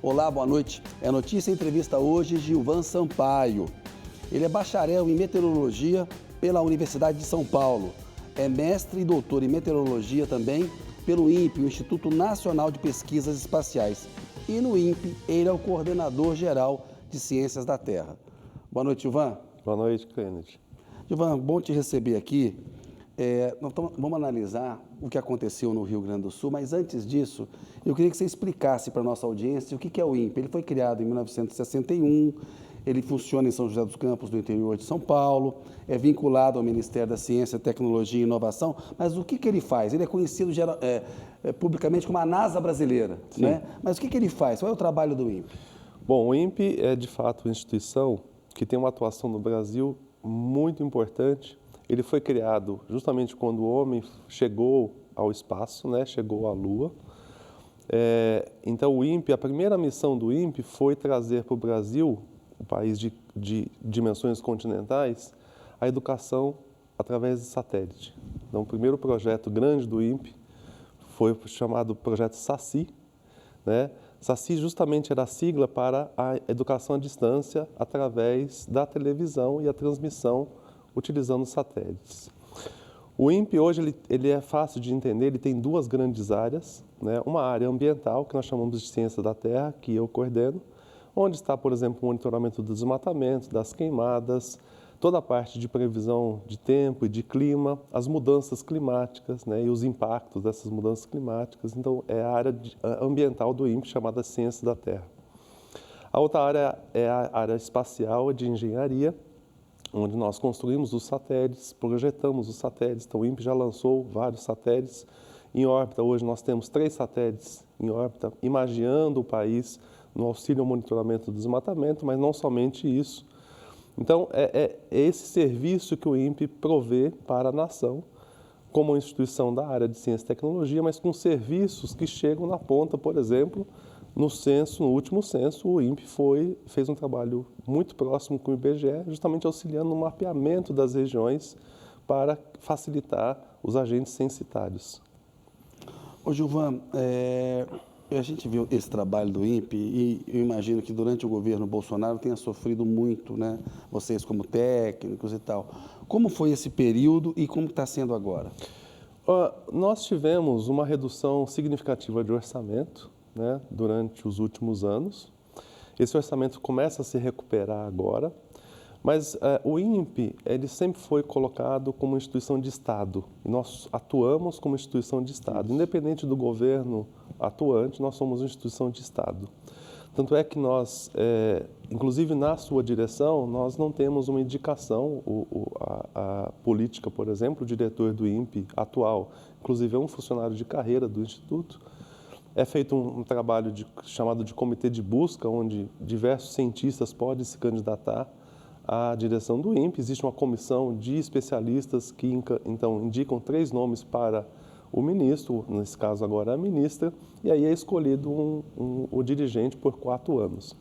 Olá, boa noite. É notícia e entrevista hoje Gilvan Sampaio. Ele é bacharel em meteorologia pela Universidade de São Paulo. É mestre e doutor em meteorologia também pelo INPE, o Instituto Nacional de Pesquisas Espaciais. E no INPE, ele é o coordenador geral de Ciências da Terra. Boa noite, Gilvan. Boa noite, Kennedy. Gilvan, bom te receber aqui. Vamos analisar o que aconteceu no Rio Grande do Sul, mas antes disso, eu queria que você explicasse para a nossa audiência o que é o INPE. Ele foi criado em 1961, ele funciona em São José dos Campos, no interior de São Paulo, é vinculado ao Ministério da Ciência, Tecnologia e Inovação, mas o que ele faz? Ele é conhecido publicamente como a NASA brasileira, né? Mas o que ele faz? Qual é o trabalho do INPE? Bom, o INPE é, de fato, uma instituição que tem uma atuação no Brasil muito importante. Ele foi criado justamente quando o homem chegou ao espaço, né? Chegou à Lua. Então, o INPE, a primeira missão do INPE foi trazer para o Brasil, um país de dimensões continentais, a educação através de satélite. Então, o primeiro projeto grande do INPE foi chamado Projeto SACI, né? SACI justamente era a sigla para a educação à distância através da televisão e a transmissão utilizando satélites. O INPE hoje ele é fácil de entender, ele tem duas grandes áreas, né? Uma área ambiental, que nós chamamos de Ciência da Terra, que eu coordeno, onde está, por exemplo, o monitoramento do desmatamento, das queimadas, toda a parte de previsão de tempo e de clima, as mudanças climáticas, né? E os impactos dessas mudanças climáticas. Então, é a área ambiental do INPE, chamada Ciência da Terra. A outra área é a área espacial de engenharia, onde nós construímos os satélites, projetamos os satélites. Então, o INPE já lançou vários satélites em órbita. Hoje nós temos 3 satélites em órbita, imagiando o país no auxílio ao monitoramento do desmatamento, mas não somente isso. Então, é esse serviço que o INPE provê para a nação, como uma instituição da área de ciência e tecnologia, mas com serviços que chegam na ponta. Por exemplo, no último censo, o INPE fez um trabalho muito próximo com o IBGE, justamente auxiliando no mapeamento das regiões para facilitar os agentes censitários. Ô Gilvan, a gente viu esse trabalho do INPE e eu imagino que durante o governo Bolsonaro tenha sofrido muito, né? Vocês como técnicos e tal. Como foi esse período e como está sendo agora? Nós tivemos uma redução significativa de orçamento, né, durante os últimos anos. Esse orçamento começa a se recuperar agora, mas o INPE ele sempre foi colocado como instituição de Estado, e nós atuamos como instituição de Estado. Independente do governo atuante, nós somos uma instituição de Estado. Tanto é que nós, inclusive na sua direção, nós não temos uma indicação, a política, por exemplo, o diretor do INPE atual, inclusive é um funcionário de carreira do Instituto. É feito um trabalho chamado de comitê de busca, onde diversos cientistas podem se candidatar à direção do INPE. Existe uma comissão de especialistas que, então, indicam 3 nomes para o ministro, nesse caso agora a ministra, e aí é escolhido o dirigente por 4 anos.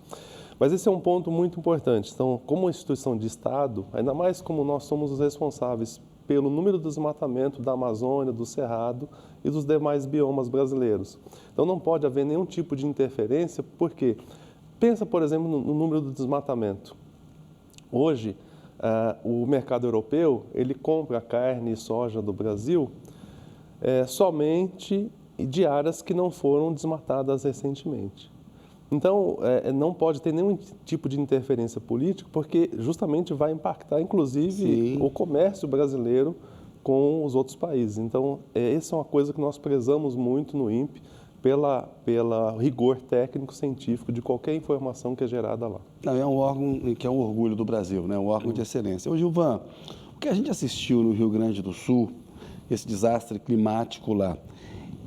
Mas esse é um ponto muito importante. Então, como instituição de Estado, ainda mais como nós somos os responsáveis pelo número do desmatamento da Amazônia, do Cerrado e dos demais biomas brasileiros. Então, não pode haver nenhum tipo de interferência, porque pensa, por exemplo, no número do desmatamento. Hoje, o mercado europeu, ele compra carne e soja do Brasil somente de áreas que não foram desmatadas recentemente. Então, não pode ter nenhum tipo de interferência política, porque justamente vai impactar, inclusive, o comércio brasileiro com os outros países. Então, essa é uma coisa que nós prezamos muito no INPE, pela rigor técnico-científico de qualquer informação que é gerada lá. É um órgão que é um orgulho do Brasil, né? Um órgão de excelência. Ô Gilvan, o que a gente assistiu no Rio Grande do Sul, esse desastre climático lá,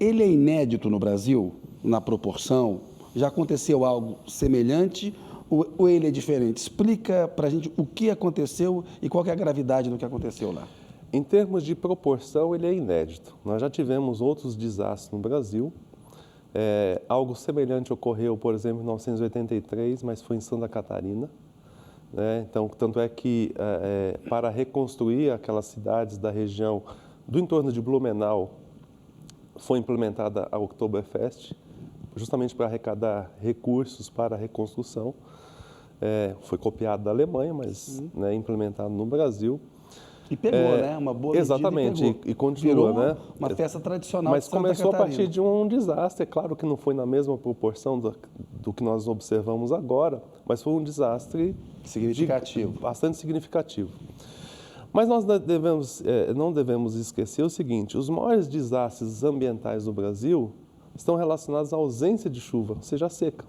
ele é inédito no Brasil, na proporção? Já aconteceu algo semelhante ou ele é diferente? Explica para a gente o que aconteceu e qual que é a gravidade do que aconteceu lá. Em termos de proporção, ele é inédito. Nós já tivemos outros desastres no Brasil. Algo semelhante ocorreu, por exemplo, em 1983, mas foi em Santa Catarina. Então, tanto é que para reconstruir aquelas cidades da região do entorno de Blumenau, foi implementada a Oktoberfest, justamente para arrecadar recursos para a reconstrução. Foi copiado da Alemanha, mas né, implementado no Brasil. E pegou, né? Uma boa medida. Exatamente, e continua, virou né? uma festa tradicional Mas de Santa começou Catarina. a partir de um desastre. É claro que não foi na mesma proporção do que nós observamos agora, mas foi um desastre significativo. Bastante significativo. Mas nós não devemos esquecer o seguinte: os maiores desastres ambientais do Brasil estão relacionados à ausência de chuva, ou seja, a seca.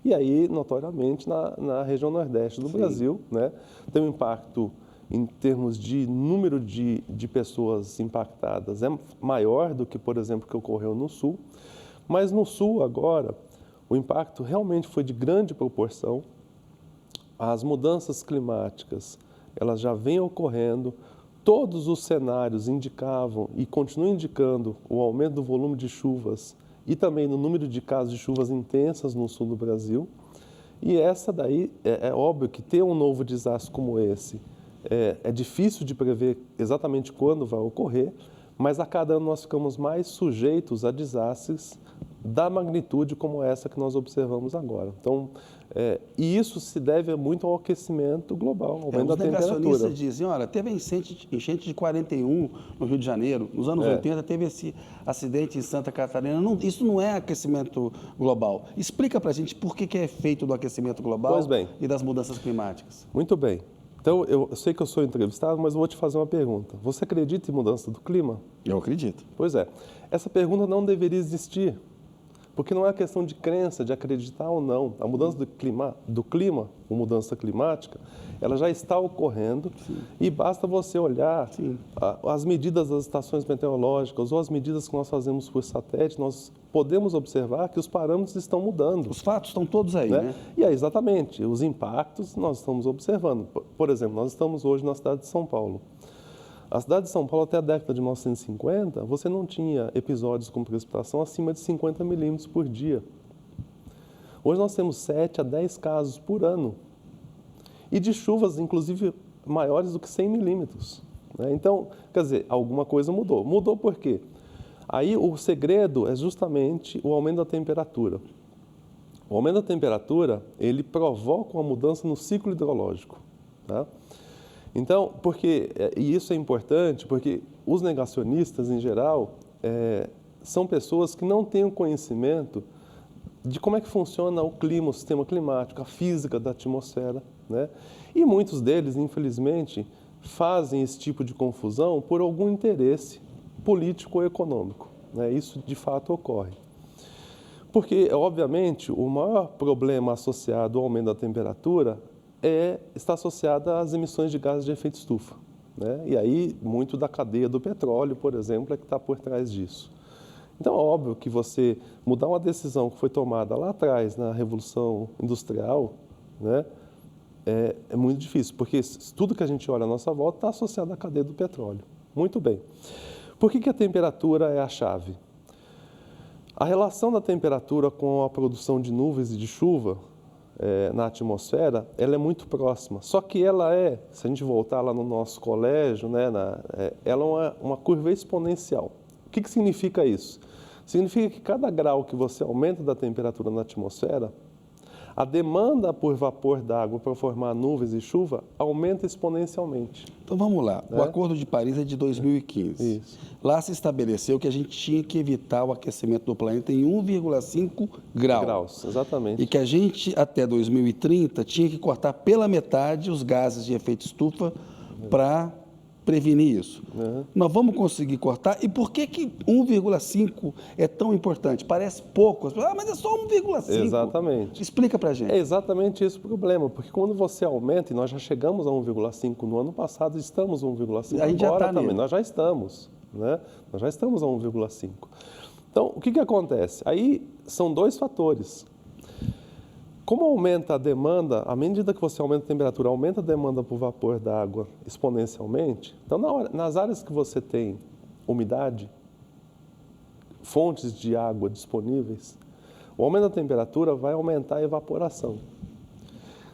E aí, notoriamente, na região nordeste do Brasil, né, tem um impacto em termos de número de pessoas impactadas, é maior do que, por exemplo, que ocorreu no sul. Mas no sul, agora, o impacto realmente foi de grande proporção. As mudanças climáticas, elas já vêm ocorrendo. Todos os cenários indicavam e continuam indicando o aumento do volume de chuvas e também no número de casos de chuvas intensas no sul do Brasil. E essa daí, é óbvio que ter um novo desastre como esse é difícil de prever exatamente quando vai ocorrer, mas a cada ano nós ficamos mais sujeitos a desastres da magnitude como essa que nós observamos agora. Então, e isso se deve muito ao aquecimento global, ao aumento da temperatura. Os negacionistas dizem, olha, teve enchente de 41 no Rio de Janeiro, nos anos 80 teve esse acidente em Santa Catarina. Isso não é aquecimento global. Explica para a gente por que é efeito do aquecimento global e das mudanças climáticas. Muito bem. Então, eu sei que eu sou entrevistado, mas eu vou te fazer uma pergunta. Você acredita em mudança do clima? Eu acredito. Pois é. Essa pergunta não deveria existir, porque não é questão de crença, de acreditar ou não. A mudança do clima, a mudança climática, ela já está ocorrendo. Sim. E basta você olhar as medidas das estações meteorológicas ou as medidas que nós fazemos por satélite, nós podemos observar que os parâmetros estão mudando. Os fatos estão todos aí, né? E é exatamente, os impactos nós estamos observando. Por exemplo, nós estamos hoje na cidade de São Paulo. A cidade de São Paulo, até a década de 1950, você não tinha episódios com precipitação acima de 50 milímetros por dia. Hoje nós temos 7 a 10 casos por ano. E de chuvas, inclusive, maiores do que 100 milímetros. Né? Então, quer dizer, alguma coisa mudou. Mudou por quê? Aí o segredo é justamente o aumento da temperatura. O aumento da temperatura, ele provoca uma mudança no ciclo hidrológico. Tá? Então, e isso é importante, porque os negacionistas, em geral, são pessoas que não têm o conhecimento de como é que funciona o clima, o sistema climático, a física da atmosfera, né? E muitos deles, infelizmente, fazem esse tipo de confusão por algum interesse político ou econômico, né? Isso, de fato, ocorre. Porque, obviamente, o maior problema associado ao aumento da temperatura está associado às emissões de gases de efeito estufa, né? E aí, muito da cadeia do petróleo, por exemplo, é que está por trás disso. Então, é óbvio que você mudar uma decisão que foi tomada lá atrás, na Revolução Industrial, né, é muito difícil, porque tudo que a gente olha à nossa volta está associado à cadeia do petróleo. Muito bem. Por que a temperatura é a chave? A relação da temperatura com a produção de nuvens e de chuva na atmosfera, ela é muito próxima. Só que ela se a gente voltar lá no nosso colégio, né, ela é uma curva exponencial. O que significa isso? Significa que cada grau que você aumenta da temperatura na atmosfera, a demanda por vapor d'água para formar nuvens e chuva aumenta exponencialmente. Então vamos lá, o Acordo de Paris é de 2015. Isso. Lá se estabeleceu que a gente tinha que evitar o aquecimento do planeta em 1,5 graus. Exatamente. E que a gente, até 2030, tinha que cortar pela metade os gases de efeito estufa para prevenir isso. Nós vamos conseguir cortar. E por que 1,5 é tão importante? Parece pouco. Mas é só 1,5. Exatamente. Explica para a gente. É exatamente esse o problema, porque quando você aumenta, e nós já chegamos a 1,5 no ano passado, estamos a 1,5 a gente agora já está também. Nós já estamos, né? Nós já estamos a 1,5. Então, o que acontece? Aí são dois fatores. Como aumenta a demanda, à medida que você aumenta a temperatura, aumenta a demanda por vapor d'água exponencialmente. Então, nas áreas que você tem umidade, fontes de água disponíveis, o aumento da temperatura vai aumentar a evaporação.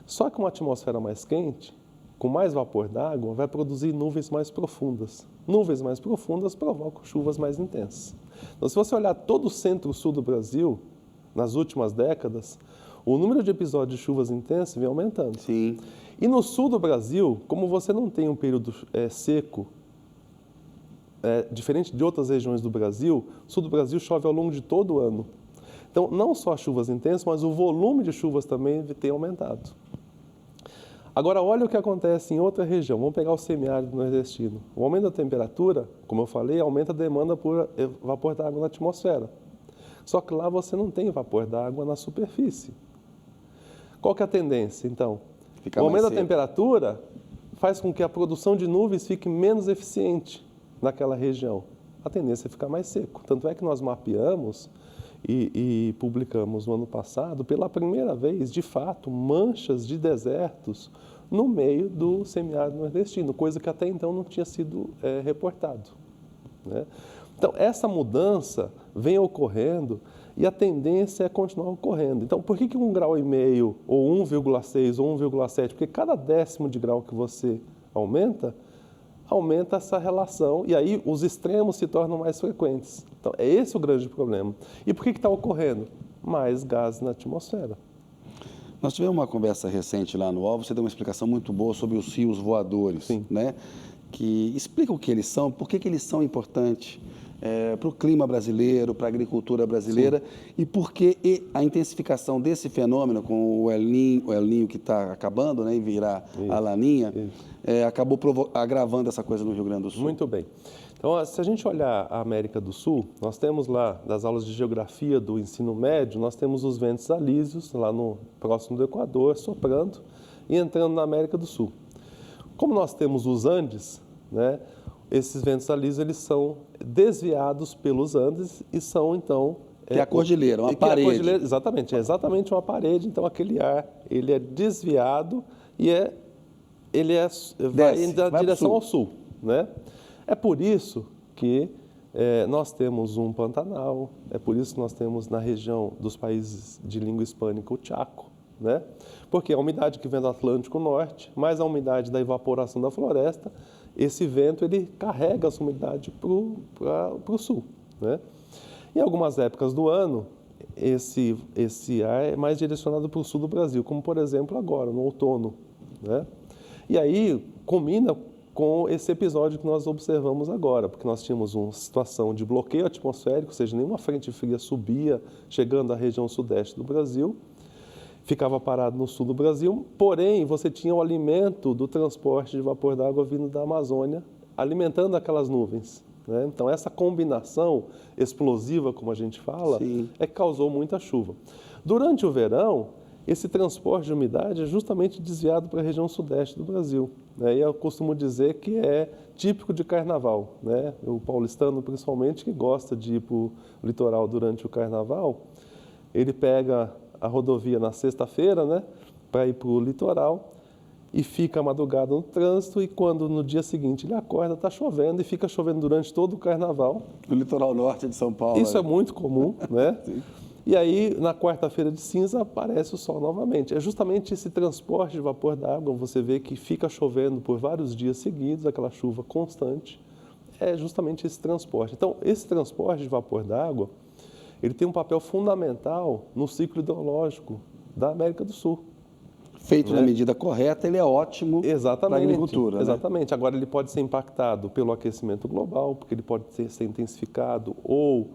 Só que uma atmosfera mais quente, com mais vapor d'água, vai produzir nuvens mais profundas. Nuvens mais profundas provocam chuvas mais intensas. Então, se você olhar todo o centro-sul do Brasil, nas últimas décadas, o número de episódios de chuvas intensas vem aumentando. Sim. E no sul do Brasil, como você não tem um período seco, diferente de outras regiões do Brasil, o sul do Brasil chove ao longo de todo o ano. Então, não só as chuvas intensas, mas o volume de chuvas também tem aumentado. Agora, olha o que acontece em outra região. Vamos pegar o semiárido nordestino. O aumento da temperatura, como eu falei, aumenta a demanda por vapor d'água na atmosfera. Só que lá você não tem vapor d'água na superfície. Qual que é a tendência, então? O aumento da temperatura faz com que a produção de nuvens fique menos eficiente naquela região. A tendência é ficar mais seco. Tanto é que nós mapeamos e publicamos no ano passado, pela primeira vez, de fato, manchas de desertos no meio do semiárido nordestino, coisa que até então não tinha sido reportado, né? Então, essa mudança vem ocorrendo e a tendência é continuar ocorrendo. Então, por que 1,5 grau, ou 1,6, ou 1,7? Porque cada décimo de grau que você aumenta essa relação e aí os extremos se tornam mais frequentes. Então, é esse o grande problema. E por que está ocorrendo? Mais gases na atmosfera. Nós tivemos uma conversa recente lá no UOL, você deu uma explicação muito boa sobre os rios voadores, Sim. né? Que explica o que eles são, por que eles são importantes para o clima brasileiro, para a agricultura brasileira. Sim. E por que a intensificação desse fenômeno com o El Niño que está acabando, né, e virar a Laninha, acabou agravando essa coisa no Rio Grande do Sul. Muito bem. Então, se a gente olhar a América do Sul, nós temos lá, das aulas de geografia do ensino médio, nós temos os ventos alísios, lá próximo do Equador, soprando e entrando na América do Sul. Como nós temos os Andes, né, esses ventos alísios, eles são desviados pelos Andes e são, então... Que é a cordilheira, uma parede. Cordilheira, exatamente, é exatamente uma parede. Então, aquele ar, ele é desviado e vai na direção ao sul, né? É por isso que nós temos um Pantanal, é por isso que nós temos na região dos países de língua hispânica o Chaco, né? Porque a umidade que vem do Atlântico Norte, mais a umidade da evaporação da floresta, esse vento ele carrega essa umidade para o sul, né? Em algumas épocas do ano, esse ar é mais direcionado para o sul do Brasil, como por exemplo agora, no outono, né? E aí combina com esse episódio que nós observamos agora, porque nós tínhamos uma situação de bloqueio atmosférico, ou seja, nenhuma frente fria subia, chegando à região sudeste do Brasil, ficava parado no sul do Brasil, porém você tinha o alimento do transporte de vapor d'água vindo da Amazônia, alimentando aquelas nuvens, né? Então essa combinação explosiva, como a gente fala, Sim. é que causou muita chuva. Durante o verão, esse transporte de umidade é justamente desviado para a região sudeste do Brasil, né? E eu costumo dizer que é típico de carnaval, né? O paulistano, principalmente, que gosta de ir para o litoral durante o carnaval, ele pega a rodovia na sexta-feira, né, para ir para o litoral e fica a madrugada no trânsito e quando no dia seguinte ele acorda, está chovendo e fica chovendo durante todo o carnaval. No litoral norte de São Paulo. Isso é muito comum, né? Sim. E aí, na quarta-feira de cinza, aparece o sol novamente. É justamente esse transporte de vapor d'água, você vê que fica chovendo por vários dias seguidos, aquela chuva constante, é justamente esse transporte. Então, esse transporte de vapor d'água, ele tem um papel fundamental no ciclo hidrológico da América do Sul. Feito na medida correta, ele é ótimo para a agricultura. Exatamente. Né? Agora, ele pode ser impactado pelo aquecimento global, porque ele pode ser intensificado ou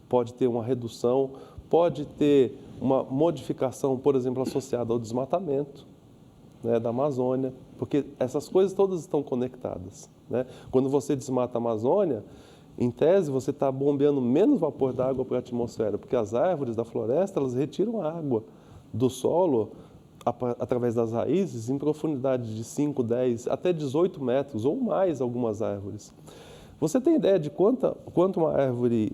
pode ter uma redução, pode ter uma modificação, por exemplo, associada ao desmatamento, né, da Amazônia, porque essas coisas todas estão conectadas, né? Quando você desmata a Amazônia, em tese, você está bombeando menos vapor d'água para a atmosfera, porque as árvores da floresta, elas retiram a água do solo através das raízes em profundidade de 5, 10, até 18 metros ou mais algumas árvores. Você tem ideia de quanto uma árvore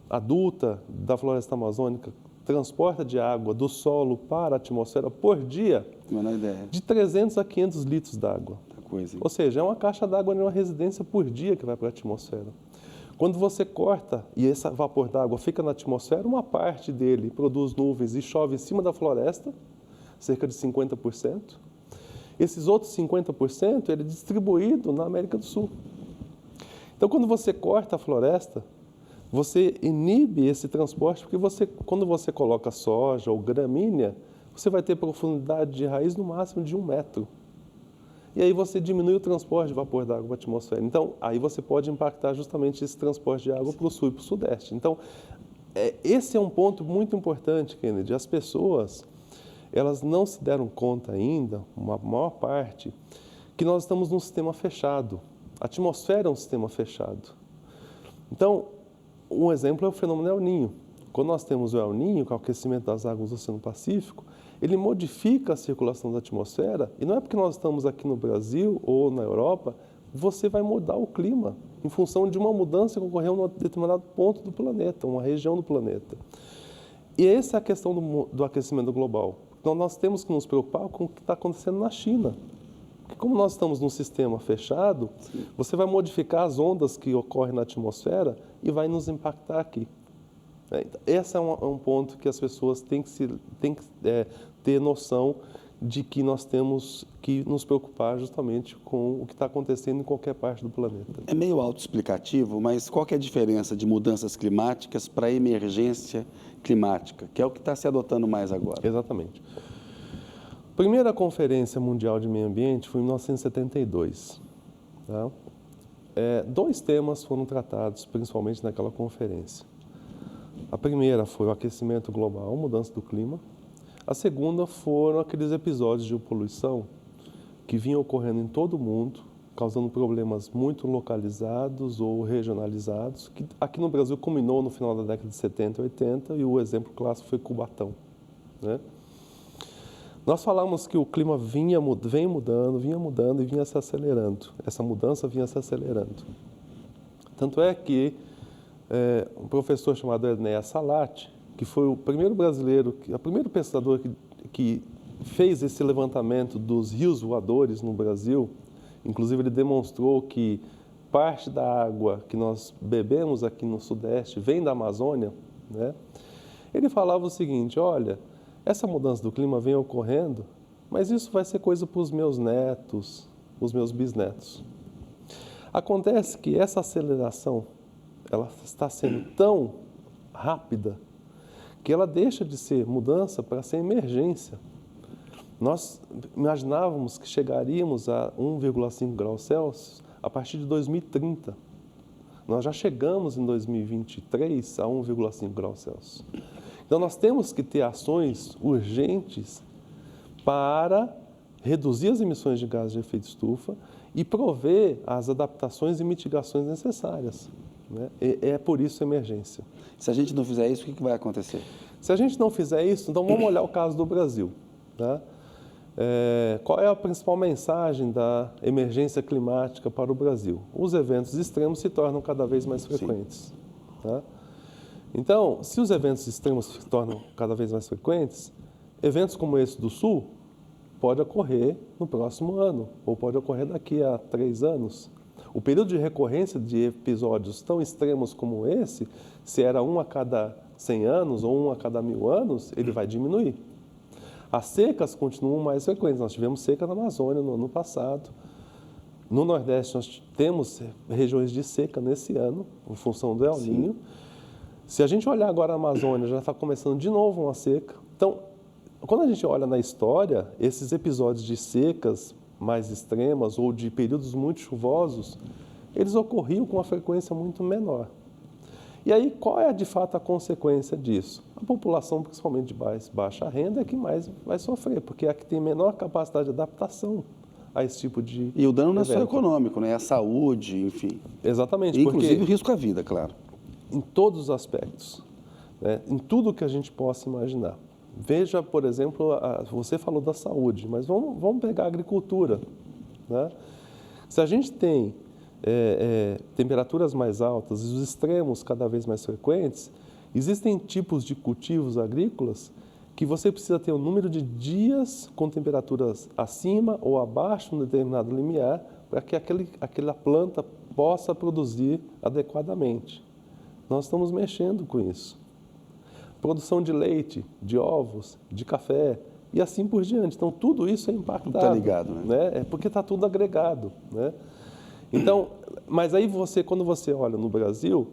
adulta da floresta amazônica transporta de água do solo para a atmosfera por dia? Menor ideia. De 300 a 500 litros d'água. Ou seja, é uma caixa d'água em uma residência por dia que vai para a atmosfera. Quando você corta e esse vapor d'água fica na atmosfera, uma parte dele produz nuvens e chove em cima da floresta, cerca de 50%. Esses outros 50% ele é distribuído na América do Sul. Então, quando você corta a floresta, você inibe esse transporte, porque quando você coloca soja ou gramínea, você vai ter profundidade de raiz no máximo de 1 metro. E aí você diminui o transporte de vapor d'água para a atmosfera. Então, aí você pode impactar justamente esse transporte de água para o sul e para o sudeste. Então, esse é um ponto muito importante, Kennedy. As pessoas, elas não se deram conta ainda, uma maior parte, que nós estamos num sistema fechado. A atmosfera é um sistema fechado. Então, um exemplo é o fenômeno El Niño. Quando nós temos o El Niño, que é o aquecimento das águas do Oceano Pacífico, ele modifica a circulação da atmosfera, e não é porque nós estamos aqui no Brasil ou na Europa, você vai mudar o clima em função de uma mudança que ocorreu em um determinado ponto do planeta, uma região do planeta. E essa é a questão do aquecimento global. Então, nós temos que nos preocupar com o que está acontecendo na China. Porque como nós estamos num sistema fechado, você vai modificar as ondas que ocorrem na atmosfera e vai nos impactar aqui. Esse é um ponto que as pessoas têm que ter noção de que nós temos que nos preocupar justamente com o que está acontecendo em qualquer parte do planeta. É meio autoexplicativo, mas qual que é a diferença de mudanças climáticas para emergência climática, que é o que está se adotando mais agora? Exatamente. A primeira Conferência Mundial de Meio Ambiente foi em 1972. Tá? 2 temas foram tratados, principalmente naquela conferência. A primeira foi o aquecimento global, mudança do clima. A segunda foram aqueles episódios de poluição que vinham ocorrendo em todo o mundo, causando problemas muito localizados ou regionalizados, que aqui no Brasil culminou no final da década de 70 e 80, e o exemplo clássico foi Cubatão, né? Nós falamos que o clima vem mudando e vinha se acelerando. Essa mudança vinha se acelerando. Tanto é que um professor chamado Enéas Salati, que foi o primeiro brasileiro, o primeiro pesquisador que fez esse levantamento dos rios voadores no Brasil, inclusive ele demonstrou que parte da água que nós bebemos aqui no Sudeste vem da Amazônia, né? Ele falava o seguinte: olha, essa mudança do clima vem ocorrendo, mas isso vai ser coisa para os meus netos, os meus bisnetos. Acontece que essa aceleração, ela está sendo tão rápida que ela deixa de ser mudança para ser emergência. Nós imaginávamos que chegaríamos a 1,5 graus Celsius a partir de 2030. Nós já chegamos em 2023 a 1,5 graus Celsius. Então, nós temos que ter ações urgentes para reduzir as emissões de gases de efeito estufa e prover as adaptações e mitigações necessárias, né? É por isso a emergência. Se a gente não fizer isso, o que vai acontecer? Se a gente não fizer isso, então vamos olhar o caso do Brasil, tá? Qual é a principal mensagem da emergência climática para o Brasil? Os eventos extremos se tornam cada vez mais frequentes, tá? Então, se os eventos extremos se tornam cada vez mais frequentes, eventos como esse do Sul pode ocorrer no próximo ano, ou pode ocorrer daqui a 3 anos. O período de recorrência de episódios tão extremos como esse, se era 1 a cada 100 anos ou 1 a cada 1000 anos, ele vai diminuir. As secas continuam mais frequentes. Nós tivemos seca na Amazônia no ano passado. No Nordeste, nós temos regiões de seca nesse ano, em função do El Niño. Se a gente olhar agora a Amazônia, já está começando de novo uma seca. Então, quando a gente olha na história, esses episódios de secas mais extremas ou de períodos muito chuvosos, eles ocorriam com uma frequência muito menor. E aí, qual é de fato a consequência disso? A população, principalmente de baixa renda, é que mais vai sofrer, porque é a que tem menor capacidade de adaptação a esse tipo de E o dano não é só evento. econômico, né? É a saúde, enfim. Exatamente. Inclusive porque o risco à vida, claro. em todos os aspectos, né? Em tudo que a gente possa imaginar. Veja, por exemplo, você falou da saúde, mas vamos pegar a agricultura, né? Se a gente tem temperaturas mais altas e os extremos cada vez mais frequentes, existem tipos de cultivos agrícolas que você precisa ter um número de dias com temperaturas acima ou abaixo de um determinado limiar para que aquela planta possa produzir adequadamente. Nós estamos mexendo com isso. Produção de leite, de ovos, de café e assim por diante. Então, tudo isso é impactado. Tudo está ligado, né? É porque está tudo agregado, né? Então, mas aí quando você olha no Brasil,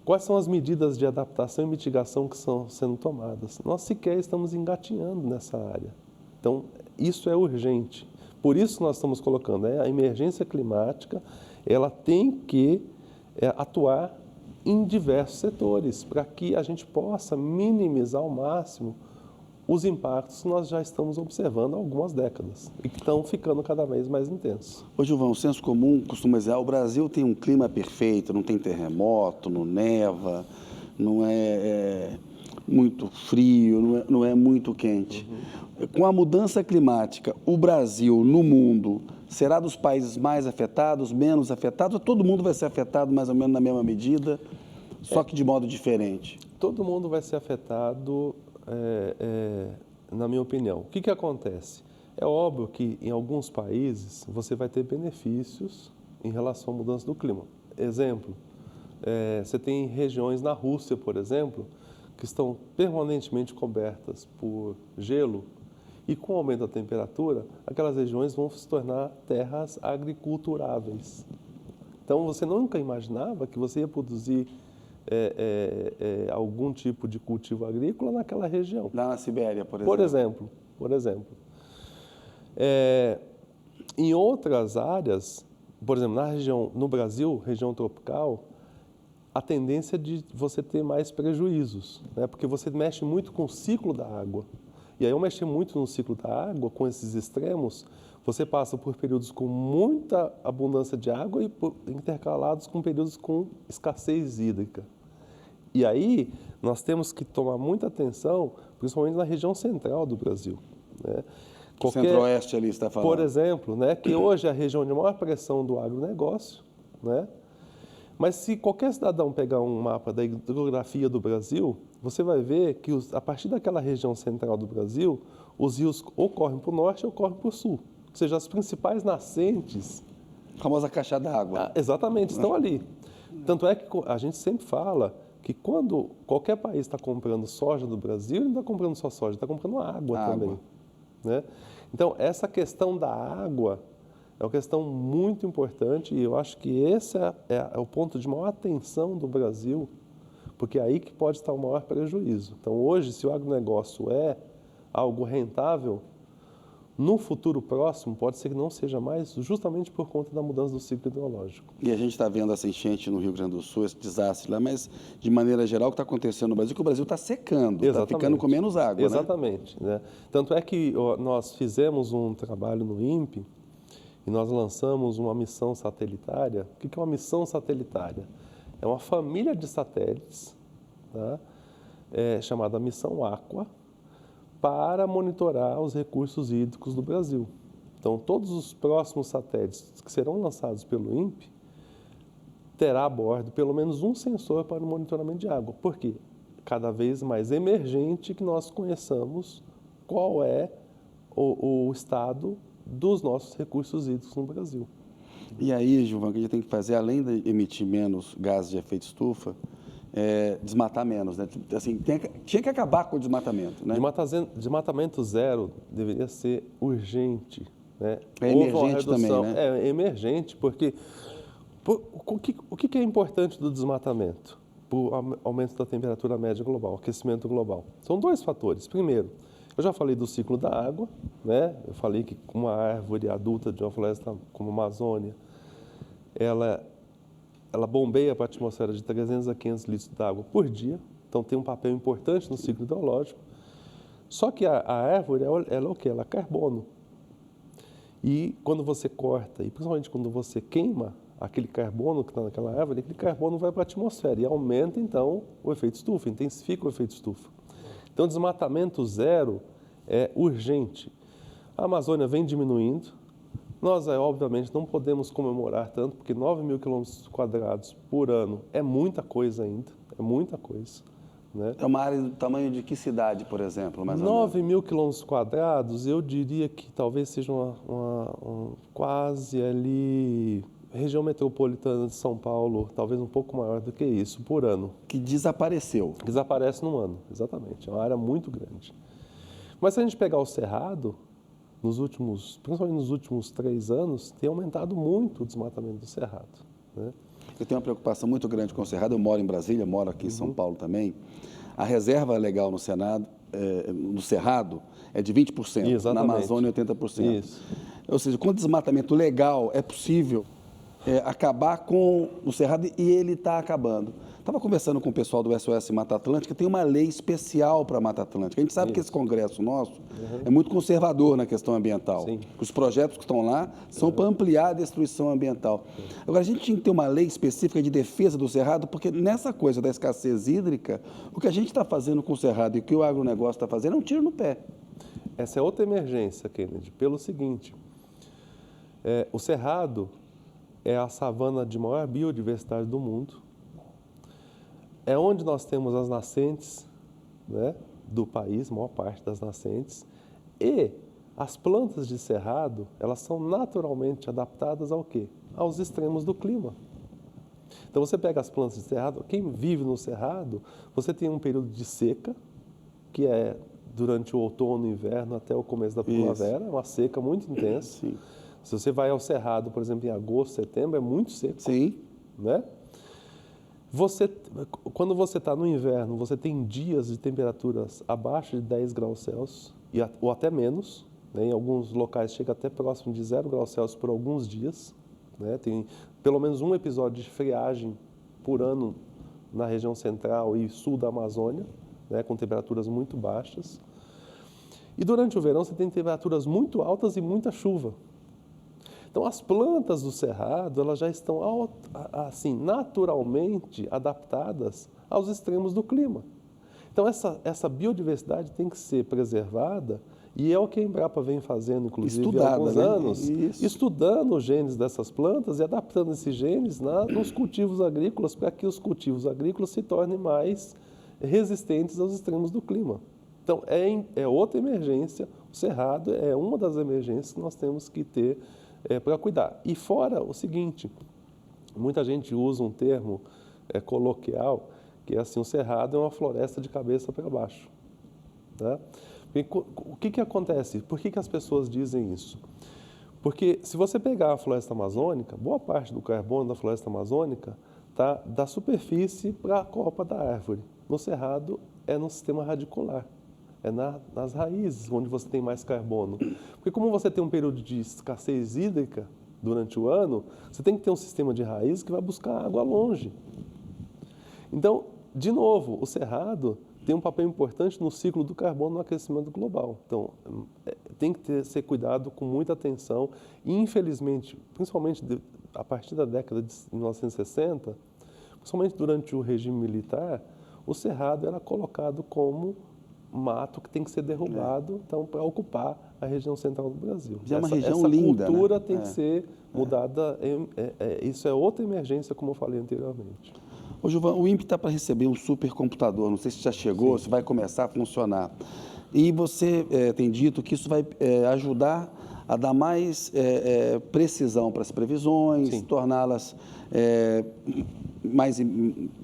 Quais são as medidas de adaptação e mitigação que estão sendo tomadas? Nós sequer estamos engatinhando nessa área. Então, isso é urgente. Por isso nós estamos colocando, a emergência climática, ela tem que atuar em diversos setores, para que a gente possa minimizar ao máximo os impactos que nós já estamos observando há algumas décadas e que estão ficando cada vez mais intensos. Ô, Gilvão, o senso comum costuma dizer, o Brasil tem um clima perfeito, não tem terremoto, não neva, não é muito frio, não é muito quente. Com a mudança climática, o Brasil no mundo será dos países mais afetados, menos afetados, ou todo mundo vai ser afetado mais ou menos na mesma medida, só que de modo diferente? Todo mundo vai ser afetado, na minha opinião. O que acontece? É óbvio que em alguns países você vai ter benefícios em relação à mudança do clima. Exemplo, você tem regiões na Rússia, por exemplo, que estão permanentemente cobertas por gelo e com o aumento da temperatura, aquelas regiões vão se tornar terras agriculturáveis. Então, você nunca imaginava que você ia produzir algum tipo de cultivo agrícola naquela região. Lá na Sibéria, por exemplo. Por exemplo. Em outras áreas, por exemplo, no Brasil, região tropical, a tendência é de você ter mais prejuízos, né? Porque você mexe muito com o ciclo da água. E aí, ao mexer muito no ciclo da água, com esses extremos, você passa por períodos com muita abundância de água e intercalados com períodos com escassez hídrica. E aí, nós temos que tomar muita atenção, principalmente na região central do Brasil, né? Centro-Oeste ali, você está falando. Por exemplo, né, que hoje é a região de maior pressão do agronegócio, né? Mas se qualquer cidadão pegar um mapa da hidrografia do Brasil, você vai ver que a partir daquela região central do Brasil, os rios ou correm para o norte ou correm para o sul. Ou seja, as principais nascentes... A famosa caixa d'água. Exatamente, estão ali. Tanto é que a gente sempre fala que quando qualquer país está comprando soja do Brasil, ele não está comprando só soja, está comprando água também, né? Então, essa questão da água é uma questão muito importante e eu acho que esse é o ponto de maior atenção do Brasil, porque é aí que pode estar o maior prejuízo. Então, hoje, se o agronegócio é algo rentável, no futuro próximo pode ser que não seja mais, justamente por conta da mudança do ciclo hidrológico. E a gente está vendo essa enchente no Rio Grande do Sul, esse desastre lá, mas de maneira geral o que está acontecendo no Brasil é que o Brasil está secando, está ficando com menos água, Exatamente, né? Tanto é que nós fizemos um trabalho no INPE e nós lançamos uma missão satelitária. O que é uma missão satelitária? É uma família de satélites, tá? Chamada Missão Aqua, para monitorar os recursos hídricos do Brasil. Então, todos os próximos satélites que serão lançados pelo INPE terá a bordo pelo menos um sensor para o monitoramento de água. Por quê? Cada vez mais emergente que nós conheçamos qual é o estado dos nossos recursos hídricos no Brasil. E aí, Gilvan, o que a gente tem que fazer, além de emitir menos gases de efeito estufa, desmatar menos, né? Assim, tinha que acabar com o desmatamento, né? Desmatamento zero deveria ser urgente, né? É emergente também, né? É emergente, porque o que é importante do desmatamento? Para o aumento da temperatura média global, aquecimento global. São dois fatores. Primeiro, eu já falei do ciclo da água, né? Eu falei que uma árvore adulta de uma floresta como a Amazônia, ela bombeia para a atmosfera de 300 a 500 litros de água por dia, então tem um papel importante no ciclo hidrológico. Só que a árvore, ela é o quê? Ela é carbono. E quando você corta, e principalmente quando você queima aquele carbono que está naquela árvore, aquele carbono vai para a atmosfera e aumenta, então, o efeito estufa, intensifica o efeito estufa. Então, desmatamento zero é urgente. A Amazônia vem diminuindo. Nós, obviamente, não podemos comemorar tanto, porque 9 mil quilômetros quadrados por ano é muita coisa ainda, é muita coisa, né? É uma área do tamanho de que cidade, por exemplo? Mais 9 mil quilômetros quadrados, eu diria que talvez seja quase ali, região metropolitana de São Paulo, talvez um pouco maior do que isso, por ano. Que desapareceu. Desaparece num ano, exatamente, é uma área muito grande. Mas se a gente pegar o Cerrado, principalmente nos últimos 3 anos, tem aumentado muito o desmatamento do Cerrado, né? Eu tenho uma preocupação muito grande com o Cerrado. Eu moro em Brasília, moro aqui em São Paulo também. A reserva legal no Senado, no Cerrado, é de 20%. Exatamente. Na Amazônia, 80%. Isso. Ou seja, com desmatamento legal, é possível acabar com o Cerrado e ele está acabando. Estava conversando com o pessoal do SOS Mata Atlântica, tem uma lei especial para a Mata Atlântica. A gente sabe que esse congresso nosso é muito conservador na questão ambiental. Sim. Os projetos que estão lá são para ampliar a destruição ambiental. Agora, a gente tinha que ter uma lei específica de defesa do Cerrado, porque nessa coisa da escassez hídrica, o que a gente está fazendo com o Cerrado e o que o agronegócio está fazendo é um tiro no pé. Essa é outra emergência, Kennedy, pelo seguinte, o Cerrado é a savana de maior biodiversidade do mundo, é onde nós temos as nascentes, né, do país, a maior parte das nascentes, e as plantas de cerrado, elas são naturalmente adaptadas ao quê? Aos extremos do clima. Então, você pega as plantas de cerrado, quem vive no cerrado, você tem um período de seca, que é durante o outono e inverno até o começo da primavera, é uma seca muito intensa. Sim. Se você vai ao cerrado, por exemplo, em agosto, setembro, é muito seco. Sim. Né? Quando você está no inverno, você tem dias de temperaturas abaixo de 10 graus Celsius, ou até menos, né? Em alguns locais chega até próximo de 0 graus Celsius por alguns dias, né? Tem pelo menos um episódio de friagem por ano na região central e sul da Amazônia, né? Com temperaturas muito baixas. E durante o verão você tem temperaturas muito altas e muita chuva. Então, as plantas do cerrado, elas já estão, assim, naturalmente adaptadas aos extremos do clima. Então, essa biodiversidade tem que ser preservada e é o que a Embrapa vem fazendo, inclusive, há alguns anos, estudando os genes dessas plantas e adaptando esses genes nos cultivos agrícolas para que os cultivos agrícolas se tornem mais resistentes aos extremos do clima. Então, é outra emergência, o cerrado é uma das emergências que nós temos que ter para cuidar. E fora o seguinte, muita gente usa um termo coloquial, que é assim, o cerrado é uma floresta de cabeça para baixo. Né? O que acontece? Por que as pessoas dizem isso? Porque se você pegar a floresta amazônica, boa parte do carbono da floresta amazônica está da superfície para a copa da árvore. No cerrado é no sistema radicular. É nas raízes onde você tem mais carbono. Porque como você tem um período de escassez hídrica durante o ano, você tem que ter um sistema de raiz que vai buscar água longe. Então, de novo, o cerrado tem um papel importante no ciclo do carbono no aquecimento global. Então, tem que ser cuidado com muita atenção. E, infelizmente, principalmente a partir da década de 1960, principalmente durante o regime militar, o cerrado era colocado como mato que tem que ser derrubado, então, para ocupar a região central do Brasil. É uma região linda, essa cultura, né? Tem que ser mudada. Isso é outra emergência, como eu falei anteriormente. Ô, Gilvan, o INPE está para receber um supercomputador, não sei se já chegou, se vai começar a funcionar. E você tem dito que isso vai ajudar a dar mais precisão para as previsões, torná-las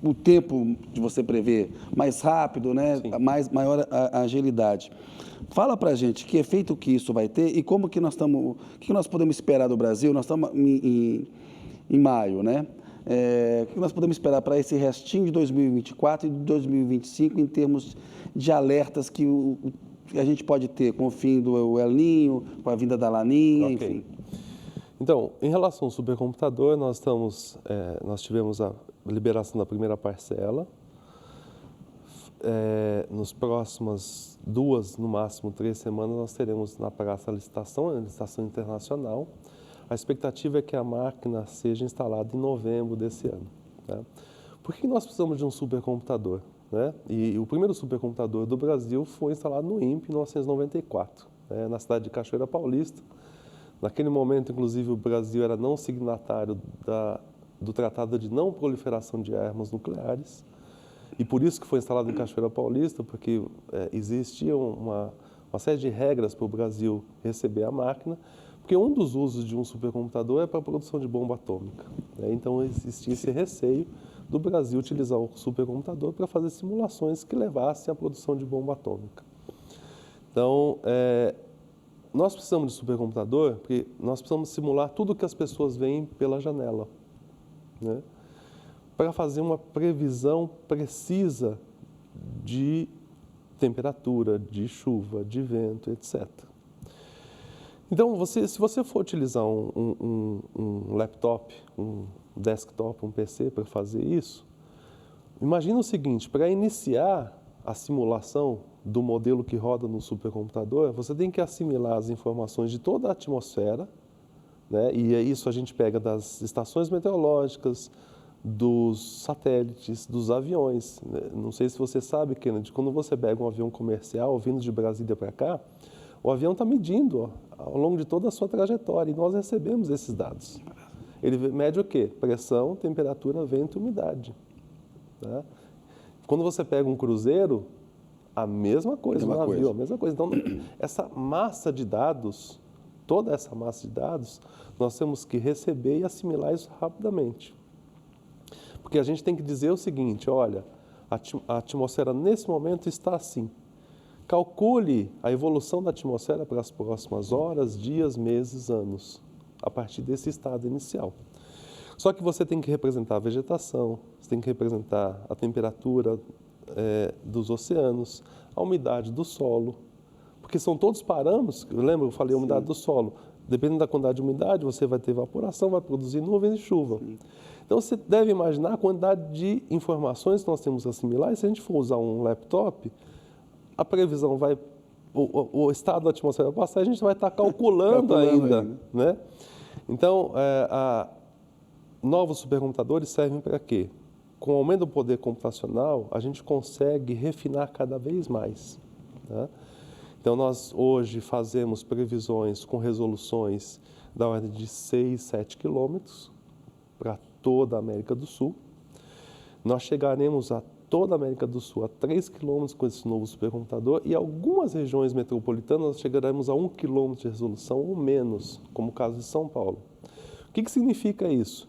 o tempo de você prever mais rápido, né? Maior agilidade. Fala para a gente que efeito que isso vai ter e como que nós estamos, o que nós podemos esperar do Brasil? Nós estamos em maio, né? O que nós podemos esperar para esse restinho de 2024 e de 2025 em termos de alertas que a gente pode ter com o fim do El Niño, com a vinda da Laninha, enfim. Então, em relação ao supercomputador, nós tivemos a liberação da primeira parcela. Nos próximas 2, no máximo 3 semanas, nós teremos na praça a licitação internacional. A expectativa é que a máquina seja instalada em novembro desse ano. Né? Por que nós precisamos de um supercomputador? Né? E o primeiro supercomputador do Brasil foi instalado no INPE em 1994, na cidade de Cachoeira Paulista. Naquele momento, inclusive, o Brasil era não signatário do Tratado de Não Proliferação de Armas Nucleares. E por isso que foi instalado em Cachoeira Paulista, porque existia uma série de regras para o Brasil receber a máquina, porque um dos usos de um supercomputador é para a produção de bomba atômica. Né? Então, existia esse receio do Brasil utilizar o supercomputador para fazer simulações que levassem à produção de bomba atômica. Então, nós precisamos de supercomputador porque nós precisamos simular tudo o que as pessoas veem pela janela. Né? para fazer uma previsão precisa de temperatura, de chuva, de vento, etc. Então, se você for utilizar um laptop, um desktop, um PC para fazer isso, imagina o seguinte: para iniciar a simulação do modelo que roda no supercomputador, você tem que assimilar as informações de toda a atmosfera, né? E isso a gente pega das estações meteorológicas, dos satélites, dos aviões. Não sei se você sabe, Kennedy, quando você pega um avião comercial vindo de Brasília para cá, o avião está medindo ao longo de toda a sua trajetória e nós recebemos esses dados. Ele mede o quê? Pressão, temperatura, vento e umidade. Tá? Quando você pega um cruzeiro, a mesma coisa, um navio, a mesma coisa. Então, essa massa de dados, toda essa massa de dados, nós temos que receber e assimilar isso rapidamente. Porque a gente tem que dizer o seguinte: olha, a atmosfera nesse momento está assim. Calcule a evolução da atmosfera para as próximas horas, dias, meses, anos, a partir desse estado inicial. Só que você tem que representar a vegetação, você tem que representar a temperatura dos oceanos, a umidade do solo, porque são todos parâmetros. Lembra, eu falei a umidade do solo. Dependendo da quantidade de umidade, você vai ter evaporação, vai produzir nuvens e chuva. Sim. Então, você deve imaginar a quantidade de informações que nós temos que assimilar, e se a gente for usar um laptop, a previsão vai, o estado da atmosfera vai passar, a gente vai estar calculando ainda, né? Então, novos supercomputadores servem para quê? Com o aumento do poder computacional, a gente consegue refinar cada vez mais, tá? Então, nós hoje fazemos previsões com resoluções da ordem de 6, 7 quilômetros para toda a América do Sul. Nós chegaremos a toda a América do Sul a 3 quilômetros com esse novo supercomputador e algumas regiões metropolitanas nós chegaremos a 1 quilômetro de resolução ou menos, como o caso de São Paulo. O que significa isso?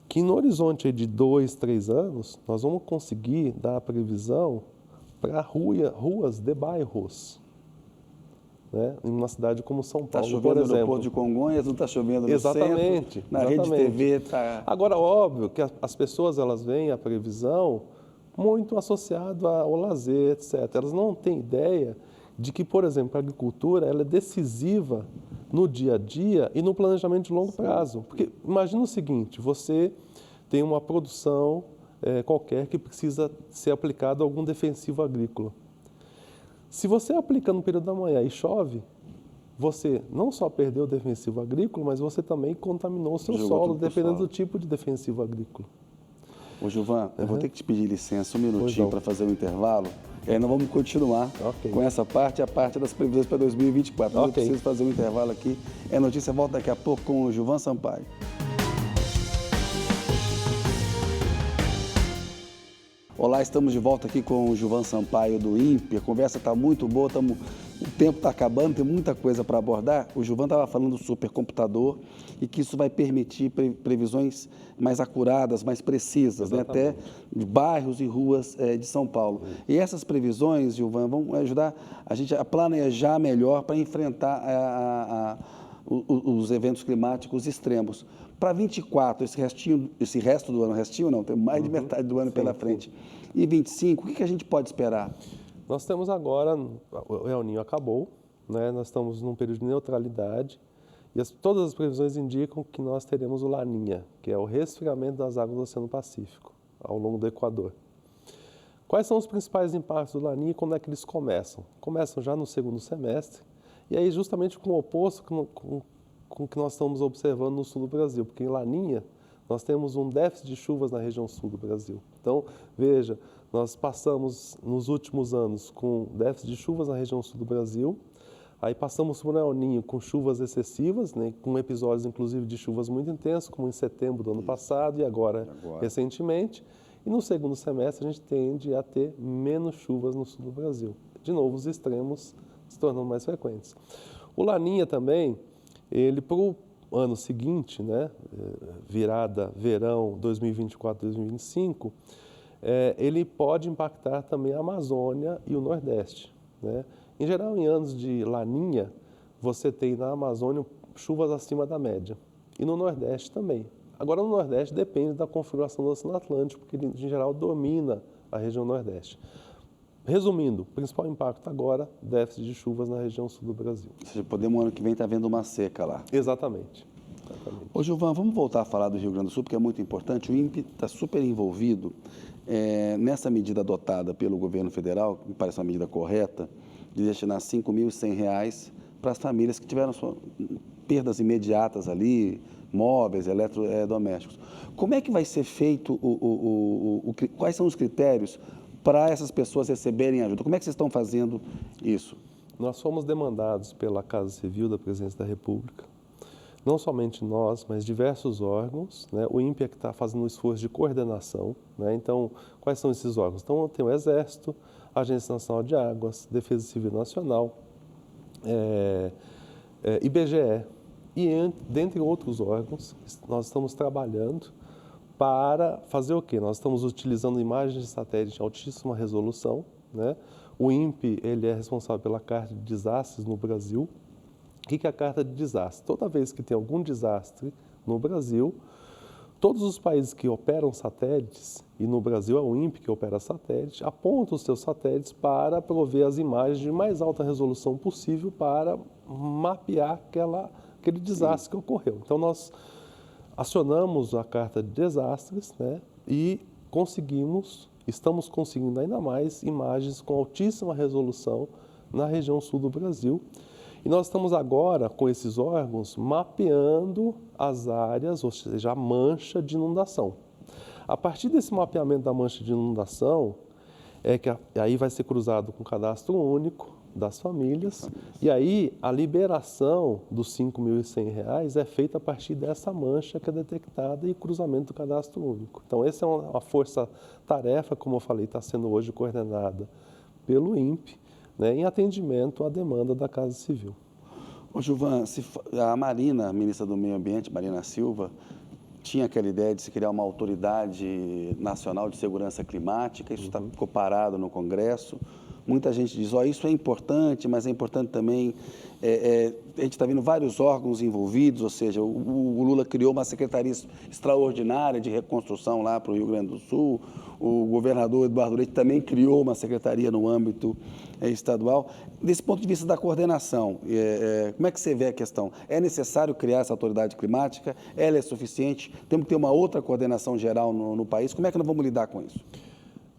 Que no horizonte de 2, 3 anos, nós vamos conseguir dar a previsão para ruas de bairros, né? Em uma cidade como São Paulo, por exemplo. Está chovendo no Porto de Congonhas, não está chovendo no centro, na Rede TV está... Agora, óbvio que as pessoas elas veem a previsão muito associado ao lazer, etc. Elas não têm ideia de que, por exemplo, a agricultura ela é decisiva no dia a dia e no planejamento de longo prazo. Porque imagina o seguinte: você tem uma produção qualquer que precisa ser aplicado a algum defensivo agrícola. Se você aplica no período da manhã e chove, você não só perdeu o defensivo agrícola, mas você também contaminou o seu solo, dependendo do tipo de defensivo agrícola. Ô, Gilvan, eu vou ter que te pedir licença um minutinho para fazer um intervalo. E aí nós vamos continuar com essa parte, a parte das previsões para 2024. Mas eu preciso fazer um intervalo aqui. É notícia, volta daqui a pouco com o Gilvan Sampaio. Olá, estamos de volta aqui com o Gilvan Sampaio do INPE. A conversa está muito boa, o tempo está acabando, tem muita coisa para abordar. O Gilvan estava falando do supercomputador e que isso vai permitir previsões mais acuradas, mais precisas, né? Até de bairros e ruas de São Paulo. E essas previsões, Gilvan, vão ajudar a gente a planejar melhor para enfrentar os eventos climáticos extremos. Para 24, esse resto do ano, tem mais de metade do ano pela frente. E 25, o que a gente pode esperar? Nós temos agora, o El Niño acabou, né? Nós estamos num período de neutralidade e todas as previsões indicam que nós teremos o Laninha, que é o resfriamento das águas do Oceano Pacífico, ao longo do Equador. Quais são os principais impactos do Laninha e quando é que eles começam? Começam já no segundo semestre e aí justamente com o oposto com o que nós estamos observando no sul do Brasil, porque em Laninha nós temos um déficit de chuvas na região sul do Brasil. Então, veja, nós passamos nos últimos anos com déficit de chuvas na região sul do Brasil, aí passamos por um El Niño com chuvas excessivas, né, com episódios inclusive de chuvas muito intensas, como em setembro do ano passado e agora recentemente, e no segundo semestre a gente tende a ter menos chuvas no sul do Brasil. De novo, os extremos se tornando mais frequentes. O Laninha também, ele para o ano seguinte, né, virada verão 2024-2025, ele pode impactar também a Amazônia e o Nordeste, né? Em geral, em anos de Laninha, você tem na Amazônia chuvas acima da média e no Nordeste também. Agora, no Nordeste, depende da configuração do Oceano Atlântico, porque ele, em geral, domina a região Nordeste. Resumindo, o principal impacto agora, déficit de chuvas na região sul do Brasil. Ou seja, podemos, ano que vem, estar vendo uma seca lá. Exatamente. Exatamente. Ô, Gilvan, vamos voltar a falar do Rio Grande do Sul, porque é muito importante. O INPE está super envolvido nessa medida adotada pelo governo federal, que me parece uma medida correta, de destinar R$ 5.100 para as famílias que tiveram perdas imediatas ali, móveis, eletrodomésticos. Como é que vai ser feito, quais são os critérios para essas pessoas receberem ajuda? Como é que vocês estão fazendo isso? Nós fomos demandados pela Casa Civil da Presidência da República, não somente nós, mas diversos órgãos, né? O INPE é que está fazendo um esforço de coordenação, né? Então, quais são esses órgãos? Então, tem o Exército, a Agência Nacional de Águas, Defesa Civil Nacional, IBGE, e dentre outros órgãos, nós estamos trabalhando para fazer o quê? Nós estamos utilizando imagens de satélite de altíssima resolução, né? O INPE, ele é responsável pela Carta de Desastres no Brasil. O que é a Carta de Desastre? Toda vez que tem algum desastre no Brasil, todos os países que operam satélites, e no Brasil é o INPE que opera satélite, apontam os seus satélites para prover as imagens de mais alta resolução possível para mapear aquele desastre que ocorreu. Então, nós acionamos a Carta de Desastres, né, e estamos conseguindo ainda mais imagens com altíssima resolução na região sul do Brasil. E nós estamos agora, com esses órgãos, mapeando as áreas, ou seja, a mancha de inundação. A partir desse mapeamento da mancha de inundação, aí vai ser cruzado com o cadastro único das famílias, e aí a liberação dos R$ 5.100 é feita a partir dessa mancha que é detectada e cruzamento do cadastro único. Então, essa é uma força-tarefa, como eu falei, está sendo hoje coordenada pelo INPE, né, em atendimento à demanda da Casa Civil. Ô, Gilvan, a Marina, a ministra do Meio Ambiente, Marina Silva, tinha aquela ideia de se criar uma autoridade nacional de segurança climática, isso ficou parado no Congresso. Muita gente diz, isso é importante, mas é importante também, a gente está vendo vários órgãos envolvidos, ou seja, o Lula criou uma secretaria extraordinária de reconstrução lá para o Rio Grande do Sul, o governador Eduardo Leite também criou uma secretaria no âmbito estadual. Desse ponto de vista da coordenação, como é que você vê a questão? É necessário criar essa autoridade climática? Ela é suficiente? Temos que ter uma outra coordenação geral no país? Como é que nós vamos lidar com isso?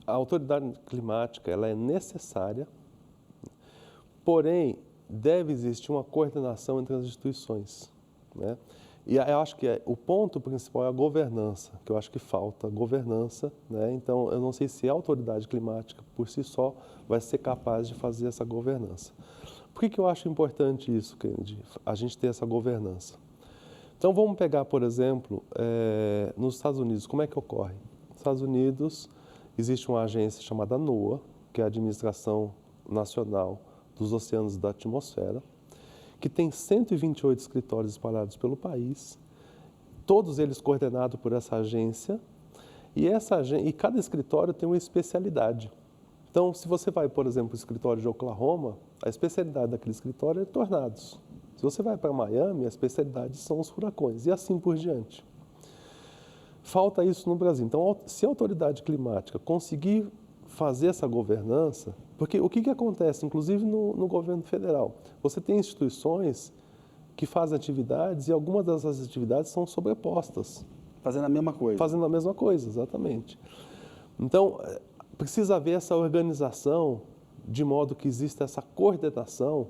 A autoridade climática, ela é necessária, porém, deve existir uma coordenação entre as instituições, né? E eu acho que o ponto principal é a governança, que eu acho que falta governança, né? Então, eu não sei se a autoridade climática, por si só, vai ser capaz de fazer essa governança. Por que eu acho importante isso, Kennedy? A gente ter essa governança. Então, vamos pegar, por exemplo, nos Estados Unidos, como é que ocorre? Nos Estados Unidos, existe uma agência chamada NOAA, que é a Administração Nacional dos Oceanos e da Atmosfera, que tem 128 escritórios espalhados pelo país, todos eles coordenados por essa agência, e cada escritório tem uma especialidade. Então, se você vai, por exemplo, para o escritório de Oklahoma, a especialidade daquele escritório é tornados. Se você vai para Miami, a especialidade são os furacões, e assim por diante. Falta isso no Brasil. Então, se a autoridade climática conseguir fazer essa governança, porque o que acontece, inclusive no governo federal? Você tem instituições que fazem atividades e algumas dessas atividades são sobrepostas. Fazendo a mesma coisa. Fazendo a mesma coisa, exatamente. Então, precisa haver essa organização de modo que exista essa coordenação.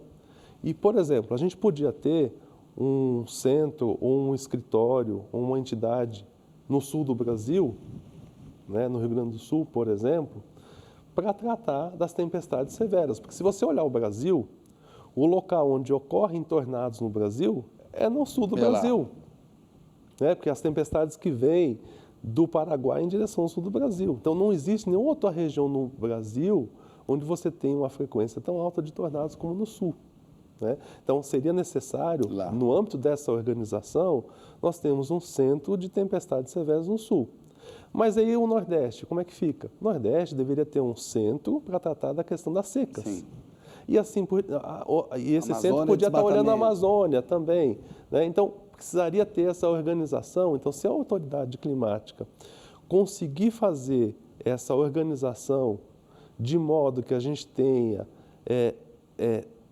E, por exemplo, a gente podia ter um centro, ou um escritório, ou uma entidade no sul do Brasil, né, no Rio Grande do Sul, por exemplo, para tratar das tempestades severas. Porque se você olhar o Brasil, o local onde ocorrem tornados no Brasil é no sul do Brasil. Né? Porque as tempestades que vêm do Paraguai em direção ao sul do Brasil. Então, não existe nenhuma outra região no Brasil onde você tem uma frequência tão alta de tornados como no sul. Né? Então, seria necessário, no âmbito dessa organização, nós temos um centro de tempestades severas no sul. Mas aí o Nordeste, como é que fica? O Nordeste deveria ter um centro para tratar da questão das secas. Sim. E assim, esse centro podia estar olhando a Amazônia também. Né? Então, precisaria ter essa organização. Então, se a autoridade climática conseguir fazer essa organização de modo que a gente tenha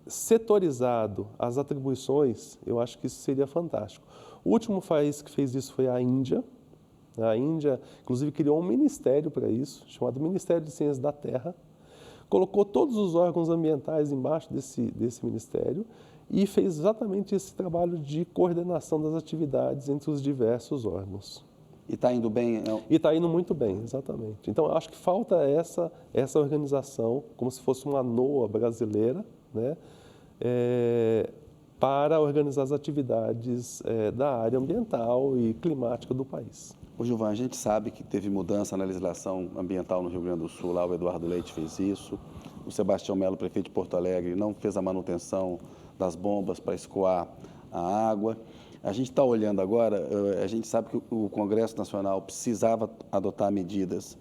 setorizado as atribuições, eu acho que isso seria fantástico. O último país que fez isso foi a Índia. A Índia, inclusive, criou um ministério para isso, chamado Ministério de Ciências da Terra, colocou todos os órgãos ambientais embaixo desse ministério e fez exatamente esse trabalho de coordenação das atividades entre os diversos órgãos. E está indo bem? E está indo muito bem, exatamente. Então, eu acho que falta essa organização, como se fosse uma NOAA brasileira, né, para organizar as atividades da área ambiental e climática do país. Ô, Gilvan, a gente sabe que teve mudança na legislação ambiental no Rio Grande do Sul, lá o Eduardo Leite fez isso, o Sebastião Melo, prefeito de Porto Alegre, não fez a manutenção das bombas para escoar a água. A gente está olhando agora, a gente sabe que o Congresso Nacional precisava adotar medidas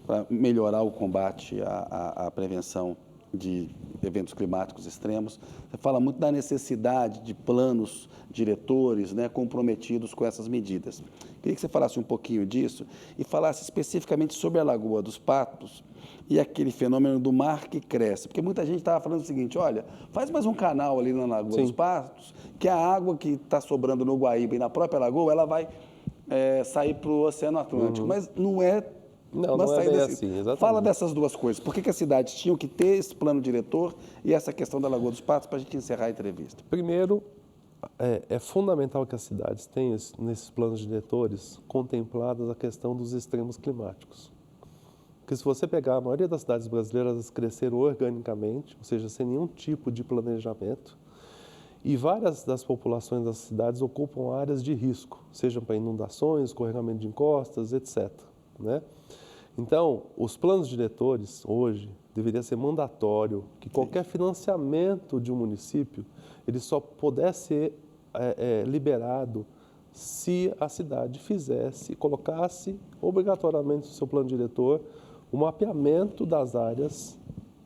para melhorar o combate à prevenção de eventos climáticos extremos. Você fala muito da necessidade de planos diretores, né, comprometidos com essas medidas. Queria que você falasse um pouquinho disso e falasse especificamente sobre a Lagoa dos Patos e aquele fenômeno do mar que cresce. Porque muita gente estava falando o seguinte, olha, faz mais um canal ali na Lagoa dos Patos, que a água que está sobrando no Guaíba e na própria lagoa, ela vai sair para o Oceano Atlântico. Mas não é... Não é bem assim, exatamente. Fala dessas duas coisas. Por que as cidades tinham que ter esse plano diretor e essa questão da Lagoa dos Patos para a gente encerrar a entrevista? Primeiro, é fundamental que as cidades tenham, nesses planos diretores, contempladas a questão dos extremos climáticos. Porque se você pegar a maioria das cidades brasileiras, elas cresceram organicamente, ou seja, sem nenhum tipo de planejamento, e várias das populações das cidades ocupam áreas de risco, seja para inundações, escorregamento de encostas, etc., né? Então, os planos diretores, hoje, deveria ser mandatório que qualquer financiamento de um município, ele só pudesse ser liberado se a cidade colocasse obrigatoriamente no seu plano diretor o mapeamento das áreas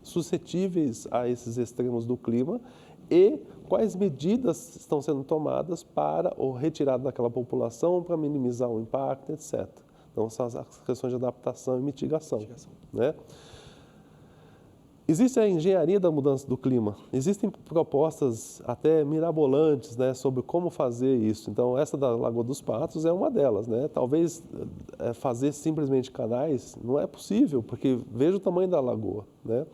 suscetíveis a esses extremos do clima e quais medidas estão sendo tomadas para a retirada daquela população, para minimizar o impacto, etc. Então, são as questões de adaptação e mitigação. Né? Existe a engenharia da mudança do clima. Existem propostas até mirabolantes, né, sobre como fazer isso. Então, essa da Lagoa dos Patos é uma delas. Né? Talvez fazer simplesmente canais não é possível, porque veja o tamanho da lagoa. Né?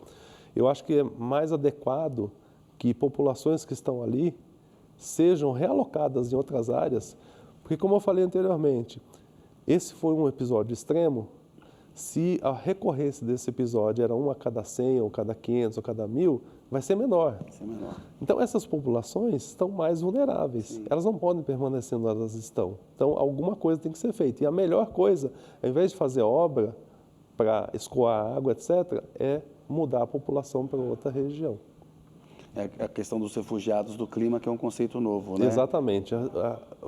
Eu acho que é mais adequado que populações que estão ali sejam realocadas em outras áreas, porque, como eu falei anteriormente, esse foi um episódio extremo. Se a recorrência desse episódio era 1 a cada 100, ou cada 500, ou cada 1000, vai ser menor. Então, essas populações estão mais vulneráveis. Sim. Elas não podem permanecer onde elas estão. Então, alguma coisa tem que ser feita. E a melhor coisa, ao invés de fazer obra para escoar água, etc., é mudar a população para outra região. É a questão dos refugiados do clima, que é um conceito novo, né? Exatamente.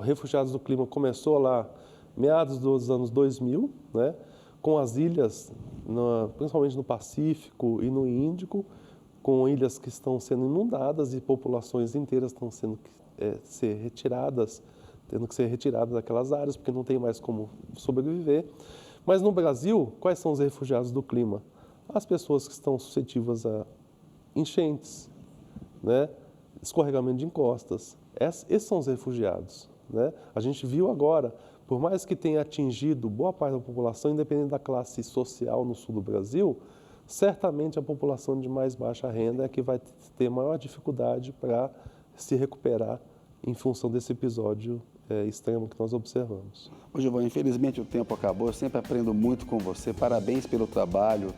Refugiados do clima começou lá meados dos anos 2000, né, com as ilhas, principalmente no Pacífico e no Índico, com ilhas que estão sendo inundadas e populações inteiras estão tendo que ser retiradas daquelas áreas, porque não tem mais como sobreviver. Mas no Brasil, quais são os refugiados do clima? As pessoas que estão suscetíveis a enchentes, né, escorregamento de encostas. Esses são os refugiados. Né? A gente viu agora, por mais que tenha atingido boa parte da população, independente da classe social no sul do Brasil, certamente a população de mais baixa renda é que vai ter maior dificuldade para se recuperar em função desse episódio extremo que nós observamos. Ô, Gilvan, infelizmente o tempo acabou, eu sempre aprendo muito com você, parabéns pelo trabalho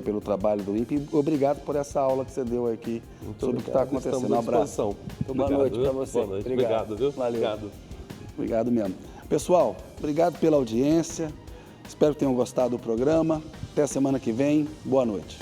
pelo trabalho do INPE, obrigado por essa aula que você deu aqui sobre o que está acontecendo. Um abraço. Boa noite para você. Boa noite. Obrigado, viu? Valeu. Obrigado mesmo. Pessoal, obrigado pela audiência, espero que tenham gostado do programa, até a semana que vem, boa noite.